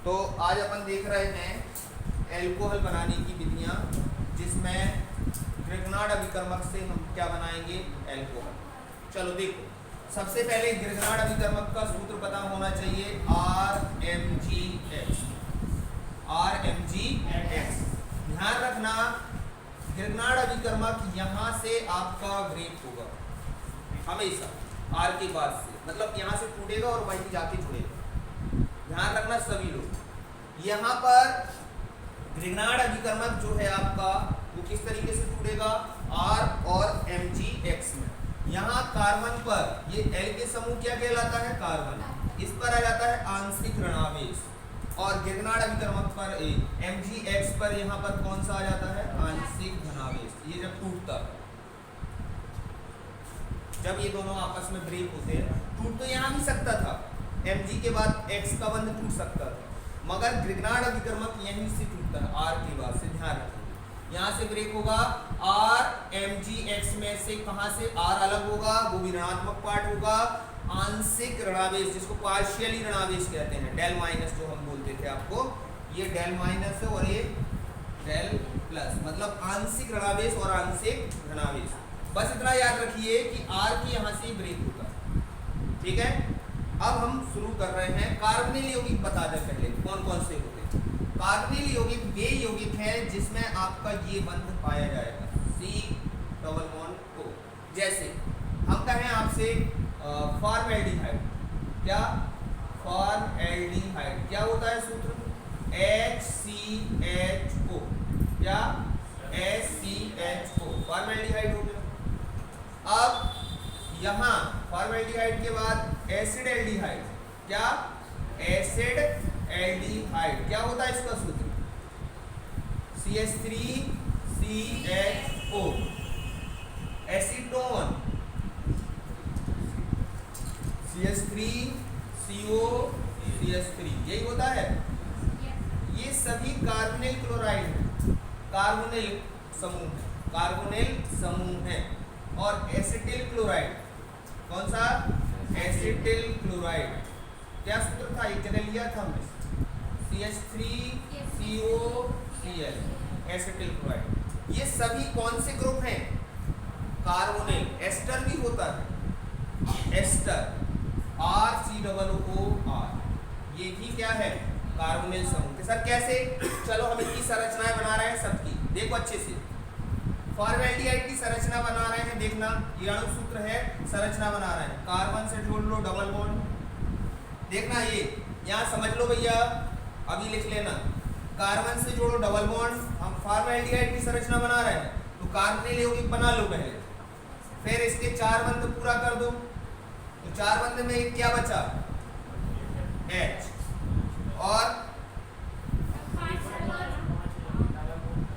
तो आज अपन देख रहे हैं एल्कोहल बनाने की विधियां, जिसमें ग्रिग्नार्ड अभिकर्मक से हम क्या बनाएंगे, एल्कोहल। चलो देखो, सबसे पहले ग्रिग्नार्ड अभिकर्मक का सूत्र पता होना चाहिए, RMgX। RMgX ध्यान रखना, ग्रिग्नार्ड अभिकर्मक यहाँ से आपका ब्रेक होगा हमेशा R के बाद से, मतलब यहाँ से टूटेगा और वहीं जाके जुड़ेगा। ध्यान रखना सभी लोग। यहाँ पर ग्रिग्नार्ड अभिकर्मक जो है आपका, वो किस तरीके से टूटेगा, R और MgX में। यहाँ कार्बन पर ये L के समूह क्या कहलाता है, कार्बन, इस पर आ जाता है आंशिक ऋणावेश, और ग्रिग्नार्ड अभिकर्मक पर MgX पर यहाँ पर कौन सा आ जाता है, आंशिक धनावेश। ये जब टूटता है, जब ये दोनों आपस में ब्रेक होते हैं, टूट तो यहाँ भी सकता था, Mg के बाद X का बंध टूट सकता था, मगर ग्रिग्नार्ड अभिकर्मक यहीं से टूटता है, R के बाद से। ध्यान रखिए, यहाँ से ब्रेक होगा, R MgX में से कहाँ से R अलग होगा, वो भी ऋणात्मक पार्ट होगा, आंशिक ऋणावेश, जिसको पार्शियली ऋणावेश कहते हैं, डेल माइनस जो हम बोलते थे आपको, ये डेल माइनस है और ये डेल प्लस, मतलब आंशिक ऋणावेश और आंशिक धनावेश। बस इतना याद रखिए कि R की यहाँ से ब्रेक होता है, ठीक है। अब हम शुरू कर रहे हैं। कार्बोनिल यौगिक बता दें पहले कौन कौन से होते हैं। कार्बोनिल यौगिक वे यौगिक हैं जिसमें आपका ये बंध पाया जाएगा, C⋯O। जैसे हम कहें आपसे फॉर्मल्डिहाइड, क्या फॉर्मल्डिहाइड क्या होता है सूत्र, HCHO, क्या HCHO, फॉर्मल्डिहाइड हो गया। अब यहाँ फॉर्मल्डिहाइड के बाद एसिड एल्डिहाइड, क्या एसिड एल्डिहाइड, क्या होता है इसका सूत्र, CH3CHO। एसीटोन, CH3COCH3, यही होता है। ये सभी कार्बोनिल क्लोराइड है, कार्बोनिल समूह है, कार्बोनिल समूह है। और एसिटिल क्लोराइड, कौन सा, एसिटिल क्लोराइड, क्या सूत्र था, एक जगह लिया था हमने, CH3COCl, एसिटिल क्लोराइड। ये सभी कौन से ग्रुप हैं, कार्बोनिल। एस्टर भी होता है, एस्टर, RCOOR, ये भी क्या है, कार्बोनिल समूह के। सर कैसे, चलो हम इनकी संरचनाएं बना रहे हैं सबकी, देखो अच्छे से। फॉर्मल्डिहाइड की संरचना बना रहे हैं, देखना, ये अणु सूत्र है, संरचना बना रहे हैं। कार्बन से जोड़ लो डबल बॉन्ड, देखना ये यहाँ समझ लो भैया, अभी लिख लेना, कार्बन से जोड़ो डबल बॉन्ड। हम फॉर्मल्डिहाइड की संरचना बना रहे हैं, तो कार्बोनिल यौगिक बना लो पहले, फिर इसके 4 बंध पूरा कर दो, तो 4 बंध में एक क्या बचा, H, और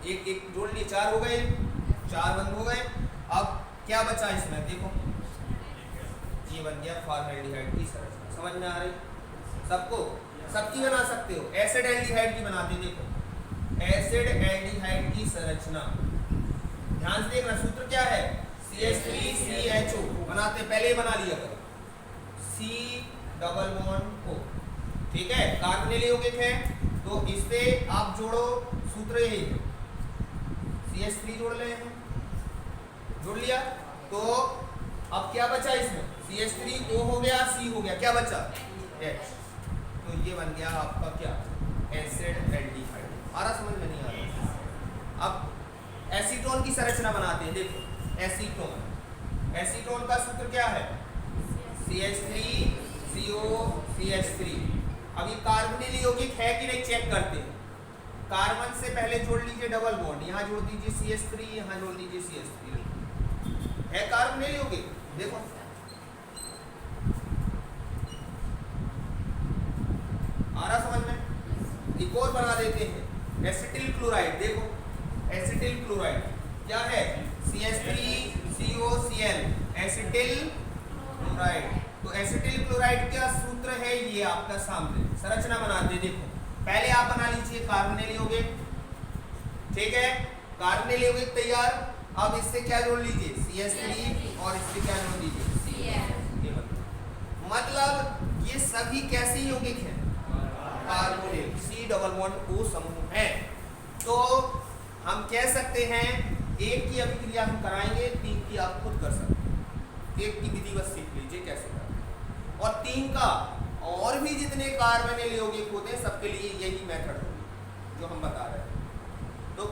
एक एक जोड़ लिए, 4 हो गए, 4 बंद हो गए। अब क्या बचा इसमें, देखो ये बन गया फॉर्मल्डिहाइड की संरचना। समझ में आ रही सबको, सबकी बना सकते हो, एसिड एल्डिहाइड की बनाते, देखो एसिड एल्डिहाइड की संरचना, ध्यान से देखना, सूत्र क्या है, CH3CHO बनाते, पहले ही बना लिया करो, C⋯O, ठीक है। कार्बोनिल यौगिक है, तो इससे आप जोड़ो, सूत्र यही है, CH3 जोड़ ले हैं, जोड़ लिया, तो अब क्या बचा इसमें, CH3O हो गया, C हो गया, क्या बचा, H, तो ये बन गया आपका क्या, एसिड एल्डिहाइड। आ रहा, समझ में नहीं आ रहा। अब एसीटोन की संरचना बनाते हैं, देखो एसीटोन, एसीटोन का सूत्र क्या है, CH3COCH3। अब ये कार्बोनिल यौगिक है कि नहीं चेक करते हैं। कार्बन से पहले जोड़ लीजिए डबल बॉन्ड, यहाँ जोड़ दीजिए CH3, यहाँ जोड़ दीजिए CH3, है कार्बोनिल यौगिक, देखो आ रहा समझ में। एक और बना देते हैं, एसिटिल क्लोराइड, देखो एसिटिल क्लोराइड क्या है, CH3COCl, एसिटिल क्लोराइड। तो एसिटिल क्लोराइड का सूत्र है ये आपका सामने, संरचना बनाते, देखो पहले आप बना लीजिए कार्बोनिल यौगिक, ठीक है, कार्बोनिल यौगिक तैयार। अब इससे क्या जोड़ लीजिए, CH3, और इससे क्या जोड़ लीजिए, मतलब ये सभी कैसे यौगिक हैं, कार्बोनिल। डबल बॉन्ड O समूह है। तो हम कह सकते हैं एक की अभिक्रिया हम कराएंगे, 3 की आप खुद कर सकते हैं। एक की विधि बस सीख लीजिए कैसे करते हैं, और 3 का और भी जितने कार्बोनिल यौगिक होते हैं सबके लिए यही मेथड होगी जो हम बता रहे हैं। तो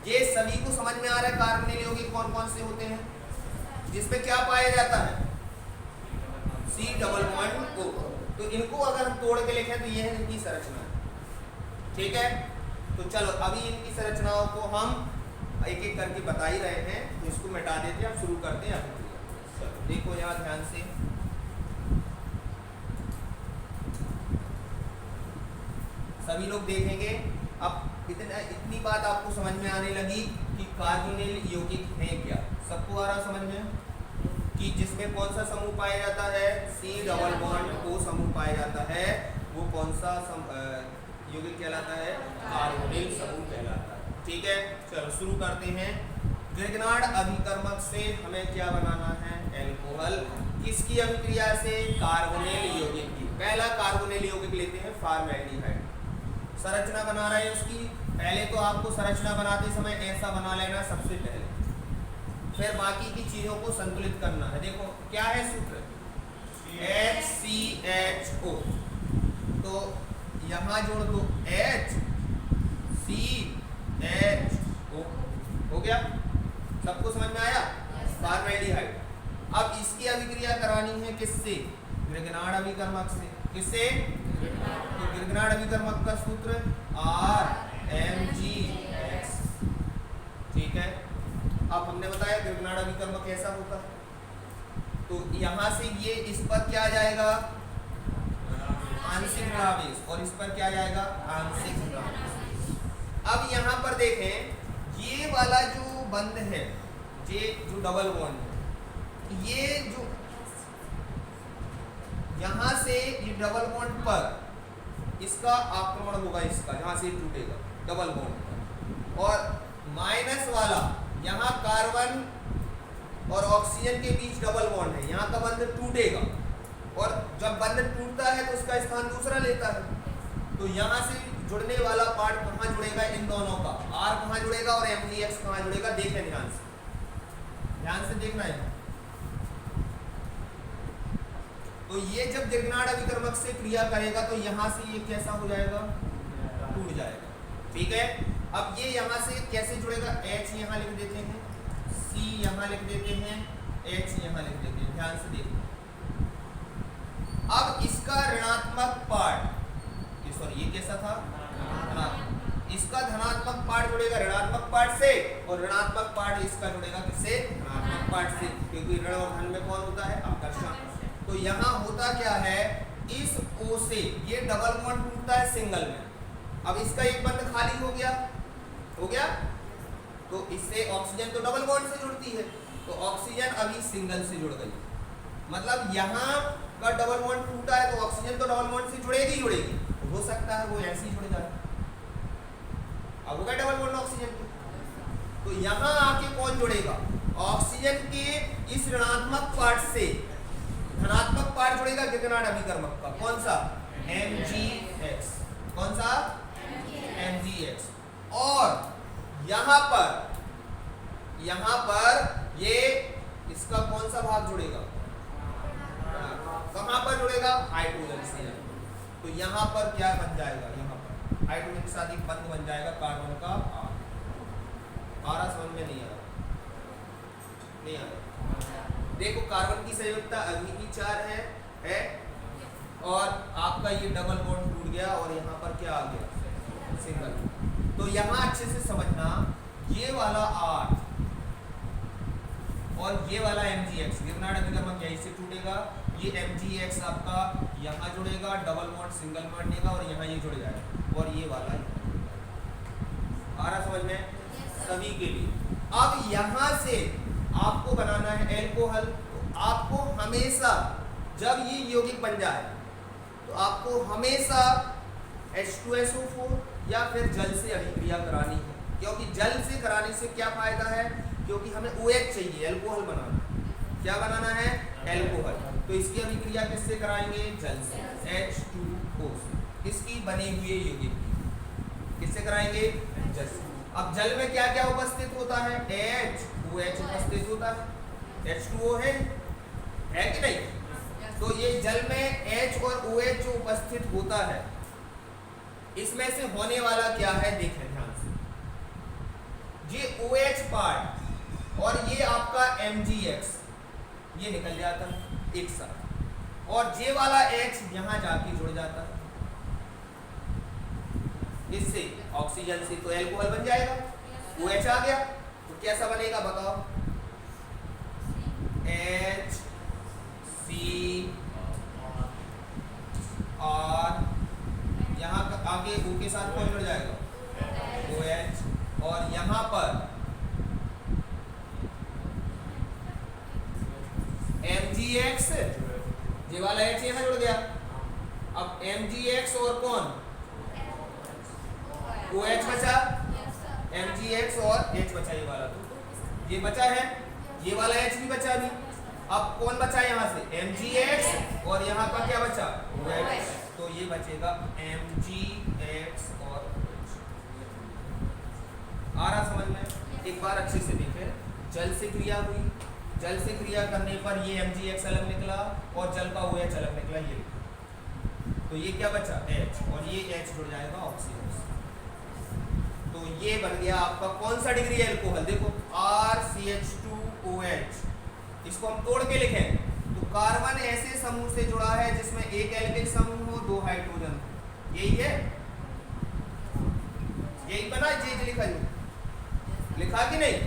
ये सभी को समझ में आ रहा है कार्बोनिल यौगिक कौन कौन से होते हैं, जिसमें क्या पाया जाता है, C डबल बॉन्ड O। तो इनको अगर हम तोड़ के लिखें तो ये है इनकी संरचना, ठीक है। तो चलो अभी इनकी संरचनाओं को हम एक एक करके बता ही रहे हैं, तो इसको मिटा देते हैं, अब शुरू करते हैं अभिक्रिया। देखो यहाँ ध्यान से, सभी लोग देखेंगे। अब इतनी बात आपको समझ में आने लगी कि कार्बोनिल यौगिक है क्या, सबको आ रहा समझ में कि जिसमें कौन सा समूह पाया जाता है, C डबल बॉन्ड O समूह पाया जाता है, वो कौन सा यौगिक कहलाता है, कार्बोनिल समूह कहलाता है, ठीक है। चलो शुरू करते हैं। ग्रिग्नार्ड अभिकर्मक से हमें क्या बनाना है, एल्कोहल। किसकी अभिक्रिया से, कार्बोनिल यौगिक की। पहला कार्बोनिल यौगिक लेते हैं फॉर्मेल्डिहाइड। संरचना बना रहे हैं उसकी, पहले तो आपको संरचना बनाते समय ऐसा बना लेना सबसे पहले, फिर बाकी की चीजों को संतुलित करना है। देखो क्या है सूत्र, HCHO, तो यहाँ जोड़ दो HCHO, हो गया, सबको समझ में आया, फॉर्मेल्डिहाइड। अब इसकी अभिक्रिया करानी है किससे, ग्रिग्नार्ड अभिकर्मक से। किससे, तो ग्रिग्नार्ड अभिकर्मक का सूत्र RMgX, ठीक है। अब हमने बताया ग्रिग्नार्ड अभिकर्मक कैसा होता है, तो यहाँ से ये इस पर क्या जाएगा, आंशिक ऋणावेश, और इस पर क्या जाएगा, आंशिक ऋणावेश। अब यहाँ पर देखें, ये वाला जो बंध है, ये जो डबल बॉन्ड है, ये जो यहाँ से ये डबल बॉन्ड पर इसका आक्रमण होगा, इसका यहाँ से टूटेगा डबल बॉन्ड पर, और माइनस वाला यहाँ कार्बन और ऑक्सीजन के बीच डबल बॉन्ड है, यहाँ का बंध टूटेगा, और जब बंध टूटता है तो उसका स्थान दूसरा लेता है। तो यहाँ से जुड़ने वाला पार्ट कहाँ जुड़ेगा, इन दोनों का R कहाँ जुड़ेगा और MgX कहाँ जुड़ेगा, देखें ध्यान से देखना है। तो ये जब ग्रिग्नार्ड अभिकर्मक से क्रिया करेगा तो यहाँ से ये कैसा हो जाएगा, टूट जाएगा, ठीक है। अब ये यहाँ से कैसे जुड़ेगा, H यहाँ लिख देते हैं, C यहाँ लिख देते हैं, H यहाँ लिख देते हैं, ध्यान से देखो। अब इसका ऋणात्मक पार्ट, सॉरी ये कैसा था, धनात्मक, इसका धनात्मक पार्ट जुड़ेगा ऋणात्मक पार्ट से, और ऋणात्मक पार्ट इसका जुड़ेगा किससे, धनात्मक पार्ट से, क्योंकि ऋण और धन में कौन होता है, आकर्षण। तो यहाँ होता क्या है, इस O से ये डबल बॉन्ड टूटता है सिंगल में, अब इसका एक बंध खाली हो गया, तो इससे ऑक्सीजन तो डबल बॉन्ड से जुड़ती है, तो ऑक्सीजन अभी सिंगल से जुड़ गई, मतलब यहाँ का डबल बॉन्ड टूटा है तो ऑक्सीजन तो डबल बॉन्ड से जुड़ेगी, हो सकता है वो ऐसे ही जुड़ जाए, अब होगा डबल बॉन्ड ऑक्सीजन को, तो यहाँ आके कौन जुड़ेगा, ऑक्सीजन के इस ऋणात्मक पार्ट से धनात्मक पार्ट जुड़ेगा ग्रिग्नार्ड अभिकर्मक का, कौन सा, MgX, कौन सा, MgX, और यहाँ पर ये इसका कौन सा भाग जुड़ेगा, कहाँ पर जुड़ेगा, हाइड्रोजन से, तो यहाँ पर क्या बन जाएगा, यहाँ पर हाइड्रोजन के साथ एक बंध बन जाएगा कार्बन का R। समझ में नहीं आ रहा, देखो कार्बन की संयोजकता अभी भी 4 है, और आपका ये डबल बॉन्ड टूट गया, और यहाँ पर क्या आ गया, सिंगल। तो यहाँ अच्छे से समझना, ये वाला R और ये वाला MgX, ग्रिग्नार्ड अभिकर्मक यहीं से टूटेगा, ये MgX आपका यहाँ जुड़ेगा, डबल बॉन्ड सिंगल बॉन्ड लेगा, और यहाँ ये जुड़ जाएगा, और ये वाला आ रहा समझ में, सभी के लिए। अब यहाँ से आपको बनाना है एल्कोहल, तो आपको हमेशा जब ये यौगिक बन जाए तो आपको हमेशा H2SO4 या फिर जल से अभिक्रिया करानी है, क्योंकि जल से कराने से क्या फायदा है, क्योंकि हमें OH चाहिए, एल्कोहल बनाना है, क्या बनाना है, एल्कोहल। तो इसकी अभिक्रिया किससे कराएंगे, जल से, H2O से, इसकी बने हुए यौगिक। किससे कराएंगे? जल से। अब जल में क्या क्या उपस्थित होता है? H2OH उपस्थित होता है, H2O है कि नहीं? तो ये जल में H और OH जो उपस्थित होता है, इसमें से होने वाला क्या है देखें ध्यान से। ये OH पार्ट और ये आपका MgX ये निकल जाता है एक साथ, और जे वाला H यहां जाके जुड़ जाता है इससे ऑक्सीजन से, तो एल्कोहल बन जाएगा। OH आ गया तो कैसा बनेगा बताओ? H C और यहाँ आगे O के साथ कौन जुड़ जाएगा? OH, और यहाँ पर MgX, ये वाला H यहाँ जुड़ गया। अब MgX और कौन? OH बचा, MgX और H बचा, ये वाला तो ये बचा है, ये वाला H भी बचा भी। अब कौन बचा यहाँ से? MgX, और यहाँ का क्या बचा? OH, तो ये बचेगा MgX और OH। आ रहा समझ में? एक बार अच्छे से देखें, जल से क्रिया हुई, जल से क्रिया करने पर ये MgX अलग निकला और जल का OH अलग निकला, ये तो ये क्या बचा? H, और ये H जुड़ जाएगा ऑक्सीजन। तो ये बन गया आपका कौन सा डिग्री एल्कोहल? देखो RCH2OH, इसको हम तोड़ के लिखें तो कार्बन ऐसे समूह से जुड़ा है जिसमें एक एल्किल समूह हो, 2 हाइड्रोजन हो, यही है, यही बना जे लिखा जो लिखा कि नहीं?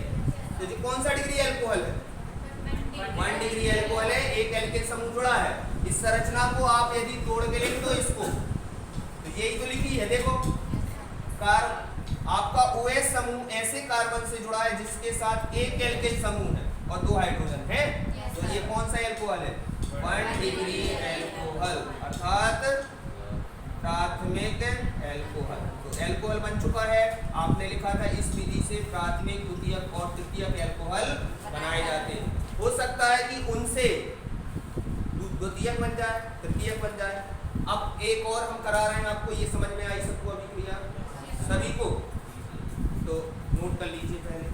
तो ये कौन सा डिग्री एल्कोहल है? 1 डिग्री एल्कोहल है, एक एल्किल समूह जुड़ा है। इस संरचना को आप यदि तोड़ के लिख दो इसको, तो यही तो लिखी है। देखो आपका OH समूह ऐसे कार्बन से जुड़ा है जिसके साथ एक एल्किल समूह है और 2 हाइड्रोजन है, तो ये कौन सा एल्कोहल है? 1 डिग्री एल्कोहल, अर्थात प्राथमिक एल्कोहल। तो एल्कोहल बन चुका है। आपने लिखा था इस विधि से प्राथमिक, द्वितीयक और तृतीयक एल्कोहल बनाए जाते हैं। हो सकता है कि उनसे द्वितीयक बन जाए, तृतीयक बन जाए। अब एक और हम करा रहे हैं आपको, ये समझ में आई सबको अभिक्रिया सभी को? तो नोट कर लीजिए पहले।